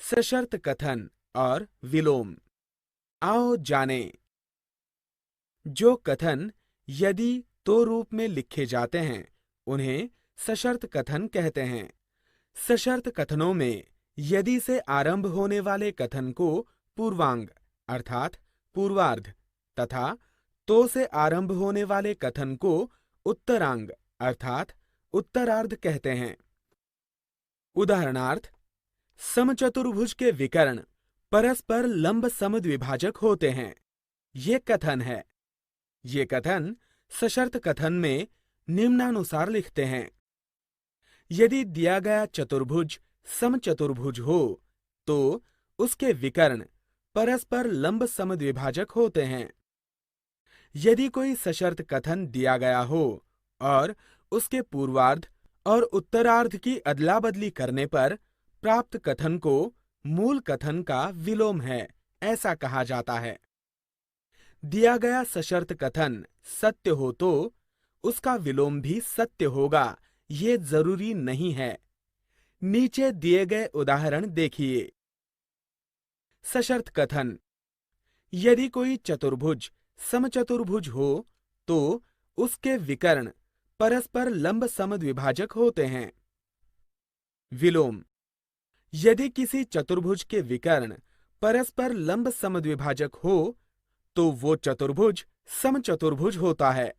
सशर्त कथन और विलोम। आओ जाने। जो कथन यदि तो रूप में लिखे जाते हैं उन्हें सशर्त कथन कहते हैं। सशर्त कथनों में यदि से आरंभ होने वाले कथन को पूर्वांग अर्थात पूर्वार्ध तथा तो से आरंभ होने वाले कथन को उत्तरांग अर्थात उत्तरार्ध कहते हैं। उदाहरणार्थ, समचतुर्भुज के विकर्ण परस्पर लंब समद्विभाजक होते हैं। ये कथन है। ये कथन सशर्त कथन में निम्नानुसार लिखते हैं। यदि दिया गया चतुर्भुज समचतुर्भुज हो तो उसके विकर्ण परस्पर लंब समद्विभाजक होते हैं। यदि कोई सशर्त कथन दिया गया हो और उसके पूर्वार्ध और उत्तरार्ध की अदला बदली करने पर प्राप्त कथन को मूल कथन का विलोम है ऐसा कहा जाता है। दिया गया सशर्त कथन सत्य हो तो उसका विलोम भी सत्य होगा ये जरूरी नहीं है। नीचे दिए गए उदाहरण देखिए। सशर्त कथन: यदि कोई चतुर्भुज समचतुर्भुज हो तो उसके विकर्ण परस्पर लंब समद्विभाजक होते हैं। विलोम: यदि किसी चतुर्भुज के विकर्ण परस्पर लंब समद्विभाजक हो तो वो चतुर्भुज समचतुर्भुज होता है।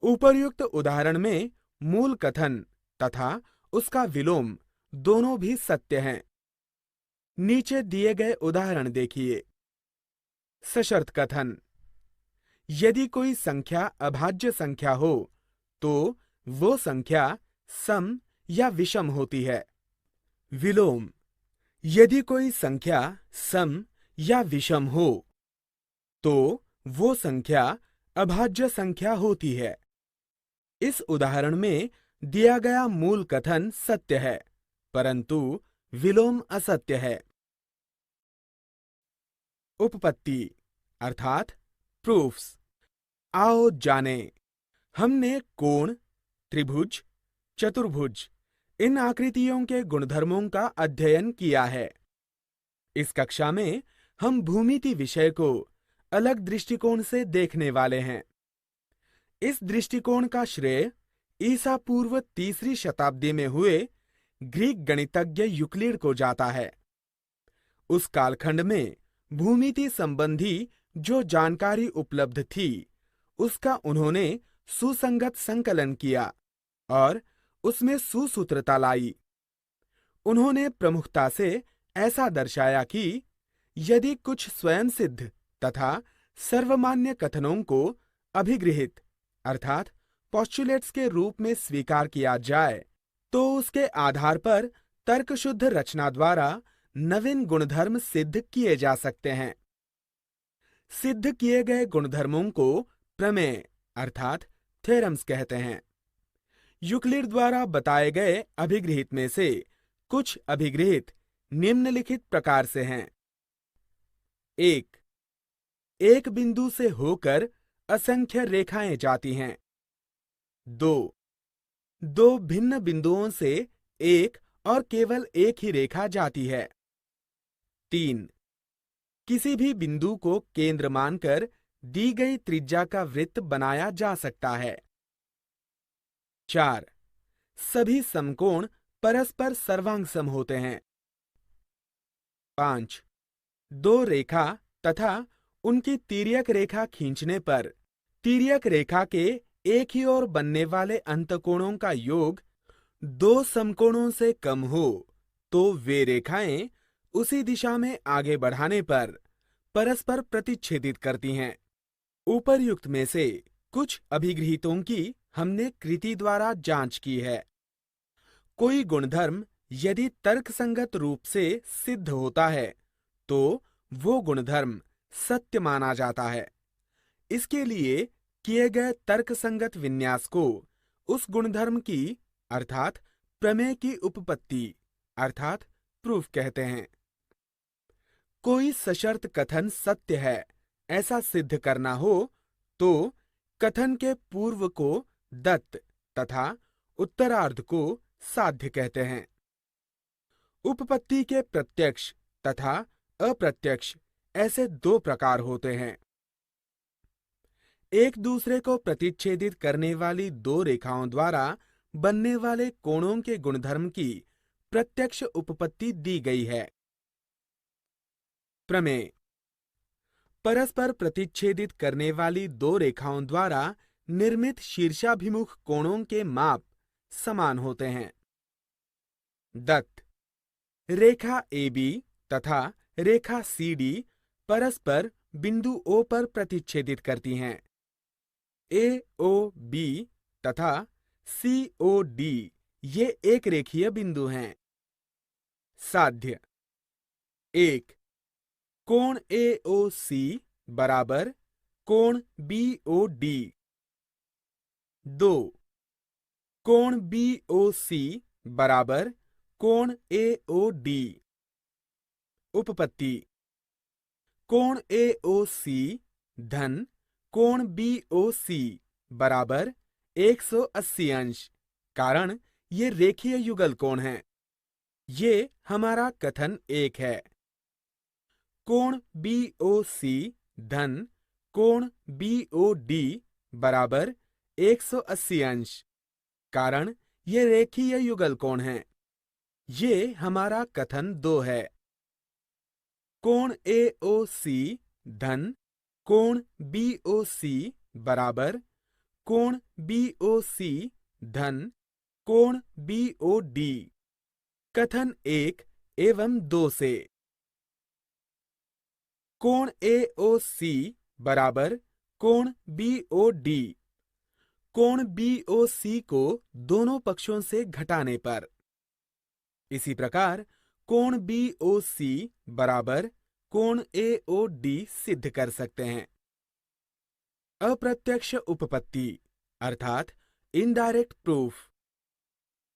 उपर्युक्त उदाहरण में मूल कथन तथा उसका विलोम दोनों भी सत्य हैं। नीचे दिए गए उदाहरण देखिए। सशर्त कथन: यदि कोई संख्या अभाज्य संख्या हो तो वो संख्या सम या विषम होती है। विलोम: यदि कोई संख्या सम या विषम हो तो वो संख्या अभाज्य संख्या होती है। इस उदाहरण में दिया गया मूल कथन सत्य है परंतु विलोम असत्य है। उपपत्ति अर्थात प्रूफ्स। आओ जाने। हमने कोण, त्रिभुज, चतुर्भुज इन आकृतियों के गुणधर्मों का अध्ययन किया है। इस कक्षा में हम भूमिति विषय को अलग दृष्टिकोण से देखने वाले हैं। इस दृष्टिकोण का श्रेय ईसा पूर्व 3री शताब्दी में हुए ग्रीक गणितज्ञ यूक्लिड को जाता है। उस कालखंड में भूमिति संबंधी जो जानकारी उपलब्ध थी उसका उन्होंने सुसंगत संकलन किया और उसमें सुसूत्रता लाई। उन्होंने प्रमुखता से ऐसा दर्शाया कि यदि कुछ स्वयं सिद्ध तथा सर्वमान्य कथनों को अभिगृहित अर्थात पोस्टुलेट्स के रूप में स्वीकार किया जाए तो उसके आधार पर तर्कशुद्ध रचना द्वारा नवीन गुणधर्म सिद्ध किए जा सकते हैं। सिद्ध किए गए गुणधर्मों को प्रमेय अर्थात थ्योरम्स कहते हैं। यूक्लिड द्वारा बताए गए अभिगृहित में से कुछ अभिगृहित निम्नलिखित प्रकार से हैं। 1. एक बिंदु से होकर असंख्य रेखाएं जाती हैं। 2. दो भिन्न बिंदुओं से एक और केवल एक ही रेखा जाती है। 3. किसी भी बिंदु को केंद्र मानकर दी गई त्रिज्या का वृत्त बनाया जा सकता है। 4. सभी समकोण परस्पर सर्वांगसम होते हैं। 5. दो रेखा तथा उनकी तिर्यक रेखा खींचने पर तिर्यक रेखा के एक ही ओर बनने वाले अंतकोणों का योग दो समकोणों से कम हो तो वे रेखाएं उसी दिशा में आगे बढ़ाने पर परस्पर प्रतिच्छेदित करती हैं। उपर्युक्त में से कुछ अभिगृहीतों की हमने कृति द्वारा जांच की है। कोई गुणधर्म यदि तर्कसंगत रूप से सिद्ध होता है तो वो गुणधर्म सत्य माना जाता है। इसके लिए किए गए तर्कसंगत विन्यास को उस गुणधर्म की अर्थात प्रमेय की उपपत्ति अर्थात प्रूफ कहते हैं। कोई सशर्त कथन सत्य है ऐसा सिद्ध करना हो तो कथन के पूर्व को दत्त तथा उत्तरार्ध को साध्य कहते हैं। उपपत्ति के प्रत्यक्ष तथा अप्रत्यक्ष ऐसे दो प्रकार होते हैं। एक दूसरे को प्रतिच्छेदित करने वाली दो रेखाओं द्वारा बनने वाले कोणों के गुणधर्म की प्रत्यक्ष उपपत्ति दी गई है। प्रमेय। परस्पर प्रतिच्छेदित करने वाली दो रेखाओं द्वारा निर्मित शीर्षाभिमुख कोणों के माप समान होते हैं। दत्त। रेखा AB तथा रेखा CD परस्पर बिंदु O पर प्रतिच्छेदित करती हैं। AOB तथा COD ये एक रेखीय बिंदु हैं। साध्य। 1. कोण AOC बराबर कोण BOD। 2. कोण BOC बराबर कोण AOD। उपपत्ति। कोण AOC धन कोण BOC बराबर 180 अंश, कारण ये रेखीय युगल कोण हैं। ये हमारा कथन 1 है। कोण BOC धन कोण BOD बराबर 180 अंश, कारण ये रेखीय युगल कोण हैं। ये हमारा कथन 2 है। कोण AOC धन कोण BOC बराबर कोण BOC धन कोण BOD, कथन 1 एवं 2 से। कोण AOC बराबर कोण BOD। कोण BOC को दोनों पक्षों से घटाने पर। इसी प्रकार कोण BOC बराबर कोण AOD सिद्ध कर सकते हैं। अप्रत्यक्ष उपपत्ति अर्थात इनडायरेक्ट प्रूफ।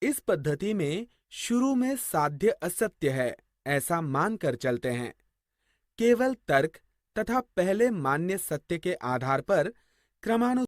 इस पद्धति में शुरू में साध्य असत्य है ऐसा मानकर चलते हैं। केवल तर्क तथा पहले मान्य सत्य के आधार पर क्रमानुसार